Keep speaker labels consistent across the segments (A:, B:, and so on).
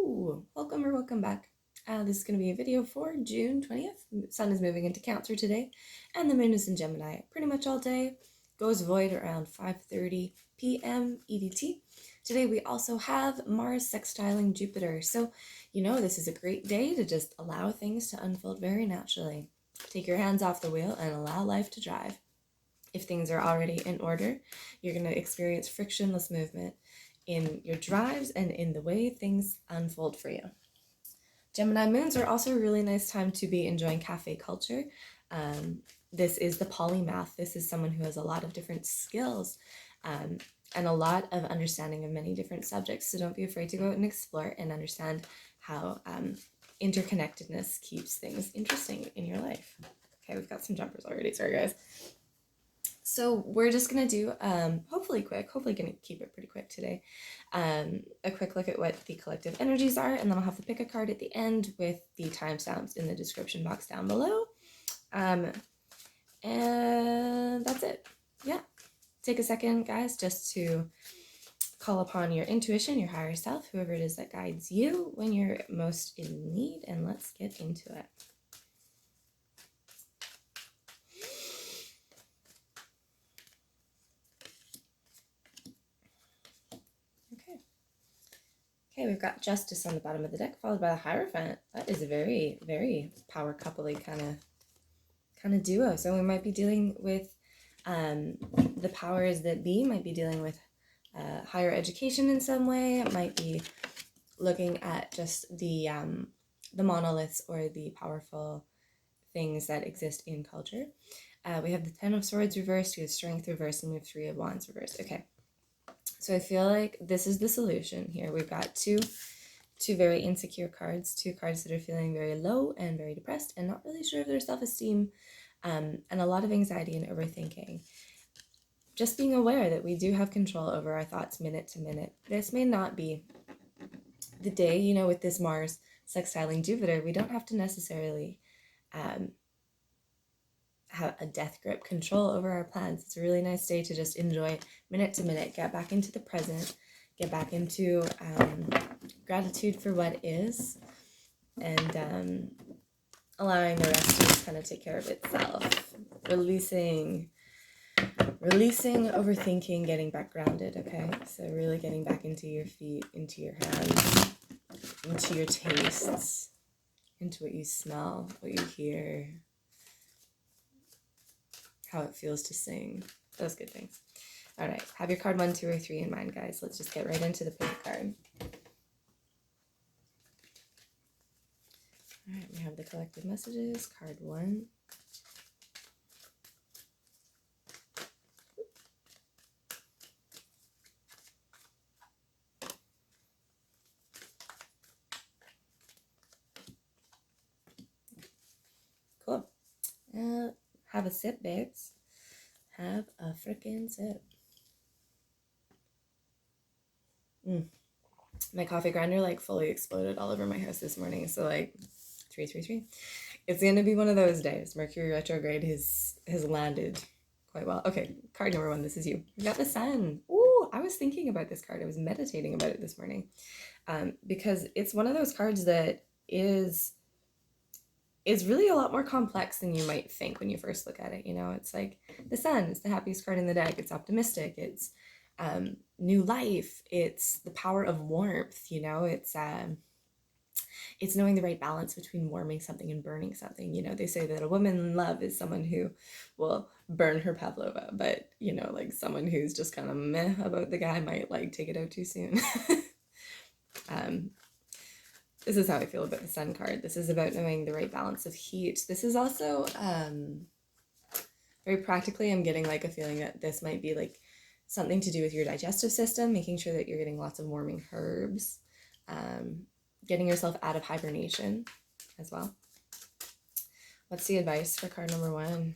A: Hello, welcome or welcome back. This is going to be a video for June 20th. Sun is moving into Cancer today, and the moon is in Gemini pretty much all day. Goes void around 5:30 p.m. EDT. Today we also have Mars sextiling Jupiter, so this is a great day to just allow things to unfold very naturally. Take your hands off the wheel and allow life to drive. If things are already in order, you're going to experience frictionless movement in your drives and in the way things unfold for you. Gemini moons are also a really nice time to be enjoying cafe culture. This is the polymath. This is someone who has a lot of different skills and a lot of understanding of many different subjects. So don't be afraid to go out and explore and understand how interconnectedness keeps things interesting in your life. Okay, we've got some jumpers already. Sorry, guys. So we're just going to do, hopefully going to keep it pretty quick today, a quick look at what the collective energies are, and then I'll have to pick a card at the end with the timestamps in the description box down below. And that's it. Yeah. Take a second, guys, just to call upon your intuition, your higher self, whoever it is that guides you when you're most in need, and let's get into it. Okay, we've got Justice on the bottom of the deck, followed by the Hierophant. That is a very, very power couple-y kind of duo. So we might be dealing with the powers that be, might be dealing with higher education in some way. It might be looking at just the monoliths or the powerful things that exist in culture. We have the Ten of Swords reversed, we have Strength reversed, and we have Three of Wands reversed. Okay. So I feel like this is the solution here. We've got two very insecure cards, two cards that are feeling very low and very depressed and not really sure of their self-esteem, and a lot of anxiety and overthinking. Just being aware that we do have control over our thoughts minute to minute. This may not be the day, with this Mars sextiling Jupiter, we don't have to necessarily have a death grip control over our plans. It's a really nice day to just enjoy minute to minute, get back into the present, get back into gratitude for what is, and allowing the rest to just kind of take care of itself. Releasing overthinking, getting back grounded, okay? So really getting back into your feet, into your hands, into your tastes, into what you smell, what you hear, how it feels to sing, those good things. All right, have your card 1, 2, or 3 in mind, guys. Let's just get right into the pick card. All right, we have the collective messages, card 1. Cool. Have a sip, babes. Have a freaking sip. My coffee grinder fully exploded all over my house this morning. So 333. It's gonna be one of those days. Mercury retrograde has landed quite well. Okay, card number 1. This is you. You got the Sun. Ooh, I was thinking about this card. I was meditating about it this morning, because it's one of those cards that is really a lot more complex than you might think when you first look at it. It's like the Sun is the happiest card in the deck. It's optimistic. It's new life. It's the power of warmth. It's knowing the right balance between warming something and burning something. They say that a woman in love is someone who will burn her pavlova, but someone who's just kind of meh about the guy might take it out too soon. This is how I feel about the Sun card. This is about knowing the right balance of heat. This is also very practically, I'm getting a feeling that this might be something to do with your digestive system, making sure that you're getting lots of warming herbs, getting yourself out of hibernation as well. What's the advice for card number 1?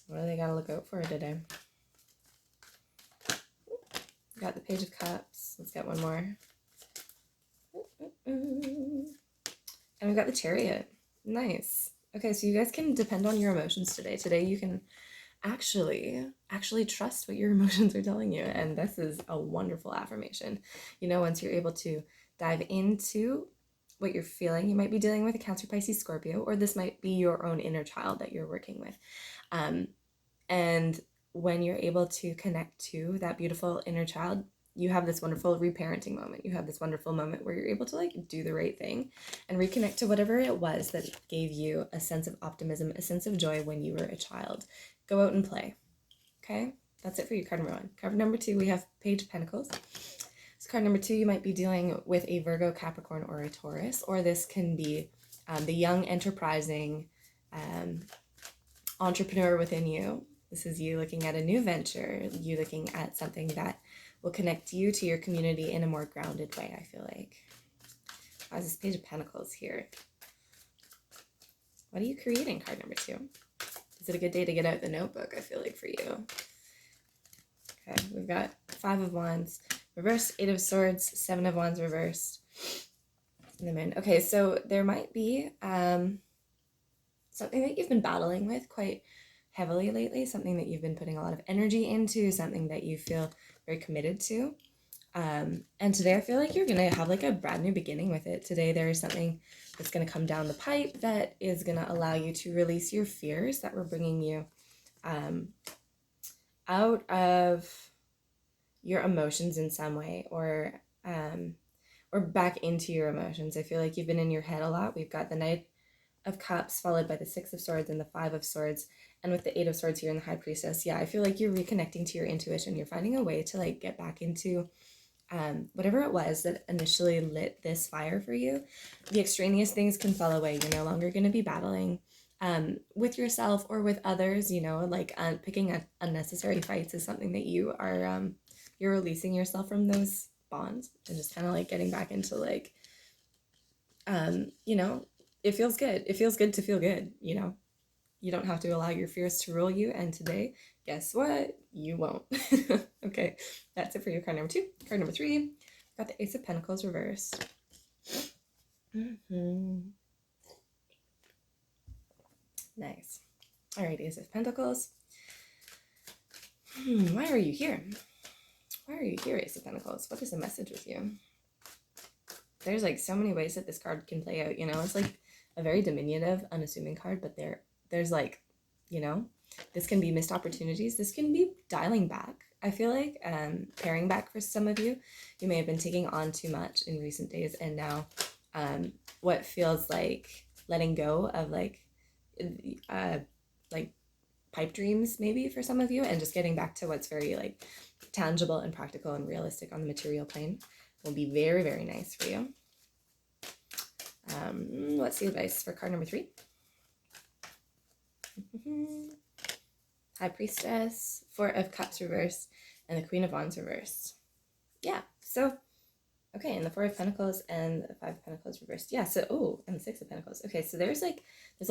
A: What do they gotta look out for today? Got the Page of Cups. Let's get one more. And we've got the Chariot. Nice. Okay, so you guys can depend on your emotions today. Today you can actually actually trust what your emotions are telling you. And this is a wonderful affirmation. Once you're able to dive into what you're feeling, you might be dealing with a Cancer, Pisces, Scorpio, or this might be your own inner child that you're working with. And when you're able to connect to that beautiful inner child, you have this wonderful reparenting moment. You have this wonderful moment where you're able to like do the right thing and reconnect to whatever it was that gave you a sense of optimism, a sense of joy when you were a child. Go out and play. Okay, that's it for you. Card number 1. Card number 2, we have Page of Pentacles. So card number 2, you might be dealing with a Virgo, Capricorn, or a Taurus, or this can be the young, enterprising entrepreneur within you. This is you looking at a new venture, you looking at something that will connect you to your community in a more grounded way, I feel like. Why is this Page of Pentacles here? What are you creating, card number 2? Is it a good day to get out the notebook, I feel like, for you? Okay, we've got 5 of Wands reversed, 8 of Swords, 7 of Wands reversed, and the Moon. Okay, so there might be something that you've been battling with quite heavily lately, something that you've been putting a lot of energy into, something that you feel very committed to. And today I feel like you're going to have like a brand new beginning with it. Today there is something that's going to come down the pipe that is going to allow you to release your fears that were bringing you out of your emotions in some way, or back into your emotions. I feel like you've been in your head a lot. We've got the Knight of Cups followed by the 6 of Swords and the 5 of Swords, and with the 8 of Swords here in the High Priestess. Yeah, I feel like you're reconnecting to your intuition. You're finding a way to like get back into whatever it was that initially lit this fire for you. The extraneous things can fall away. You're no longer going to be battling with yourself or with others, like picking unnecessary fights is something that you are, you're releasing yourself from those bonds and just kind of like getting back into like, it feels good. It feels good to feel good, You don't have to allow your fears to rule you, and today, guess what? You won't. Okay, that's it for your card number 2. Card number 3, got the Ace of Pentacles reversed. Nice. All right, Ace of Pentacles. Why are you here? Why are you here, Ace of Pentacles? What is the message with you? There's like so many ways that this card can play out, It's like a very diminutive, unassuming card, but there's like, this can be missed opportunities. This can be dialing back, I feel like, paring back for some of you. You may have been taking on too much in recent days, and now what feels like letting go of like pipe dreams maybe for some of you, and just getting back to what's very like tangible and practical and realistic on the material plane will be very, very nice for you. What's the advice for card number 3? High Priestess, 4 of Cups reversed, and the Queen of Wands reversed. Yeah, so, okay, and the 4 of Pentacles and the 5 of Pentacles reversed. Yeah, so, and the 6 of Pentacles. Okay, so there's a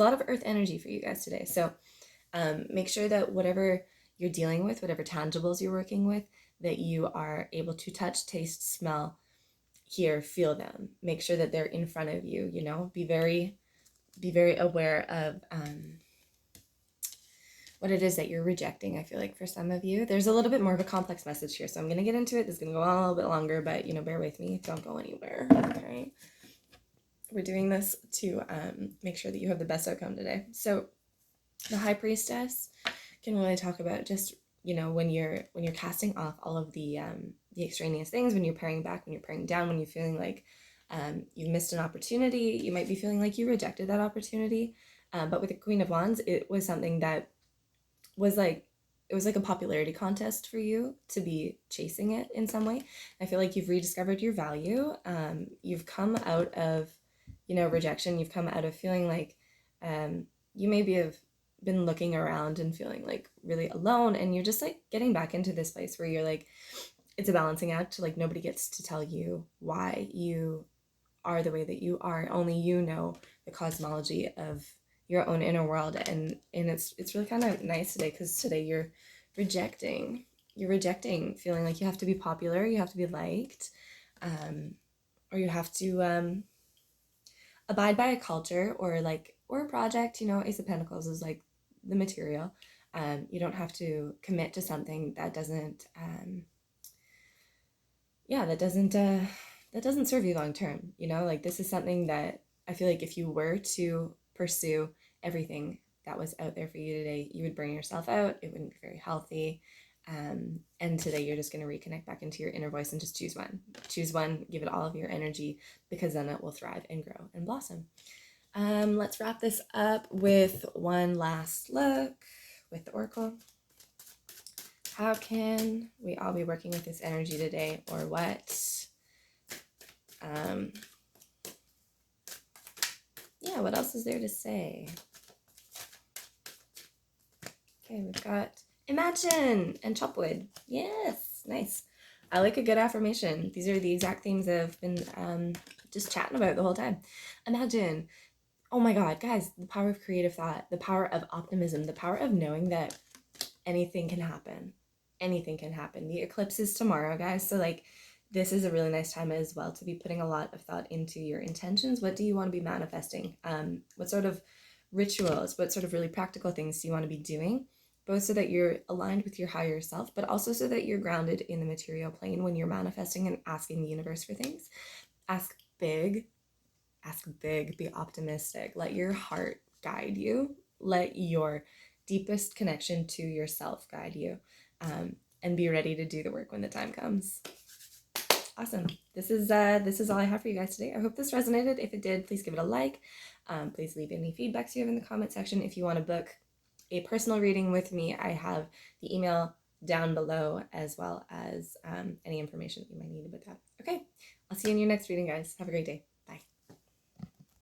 A: lot of earth energy for you guys today. So make sure that whatever you're dealing with, whatever tangibles you're working with, that you are able to touch, taste, smell, hear, feel them. Make sure that they're in front of you, Be very aware of what it is that you're rejecting. I feel like for some of you, there's a little bit more of a complex message here. So I'm going to get into it. This is going to go on a little bit longer, but, bear with me. Don't go anywhere. Okay. We're doing this to make sure that you have the best outcome today. So the High Priestess can really talk about just, when you're casting off all of the extraneous things, when you're paring back, when you're paring down, when you're feeling like you've missed an opportunity, you might be feeling like you rejected that opportunity. But with the Queen of Wands, it was something that was like, it was like a popularity contest for you to be chasing it in some way. I feel like you've rediscovered your value. You've come out of, rejection. You've come out of feeling like you maybe have been looking around and feeling like really alone, and you're just like getting back into this place where you're like, it's a balancing act. Like nobody gets to tell you why you are the way that you are. Only you know the cosmology of your own inner world, and it's really kind of nice today, because today you're rejecting feeling like you have to be popular, you have to be liked, or you have to abide by a culture or a project. Ace of Pentacles is like the material, You don't have to commit to something that doesn't that doesn't serve you long term. Like, this is something that I feel like if you were to pursue everything that was out there for you today, you would burn yourself out. It wouldn't be very healthy. And today you're just going to reconnect back into your inner voice and just choose one, give it all of your energy, because then it will thrive and grow and blossom. Let's wrap this up with one last look with the Oracle. How can we all be working with this energy today, or what? Yeah, what else is there to say? Okay, we've got imagine and chop wood. Yes, nice. I like a good affirmation. These are the exact themes I've been just chatting about the whole time. Imagine. Oh my God, guys, the power of creative thought, the power of optimism, the power of knowing that anything can happen. Anything can happen. The eclipse is tomorrow, guys. So, like, this is a really nice time as well to be putting a lot of thought into your intentions. What do you want to be manifesting? What sort of rituals, what sort of really practical things do you want to be doing? Both so that you're aligned with your higher self, but also so that you're grounded in the material plane when you're manifesting and asking the universe for things. Ask big, be optimistic. Let your heart guide you. Let your deepest connection to yourself guide you. And be ready to do the work when the time comes. Awesome. This is all I have for you guys today. I hope this resonated. If it did, please give it a like. Please leave any feedbacks you have in the comment section. If you want to book a personal reading with me, I have the email down below, as well as any information that you might need about that. Okay, I'll see you in your next reading, guys. Have a great day.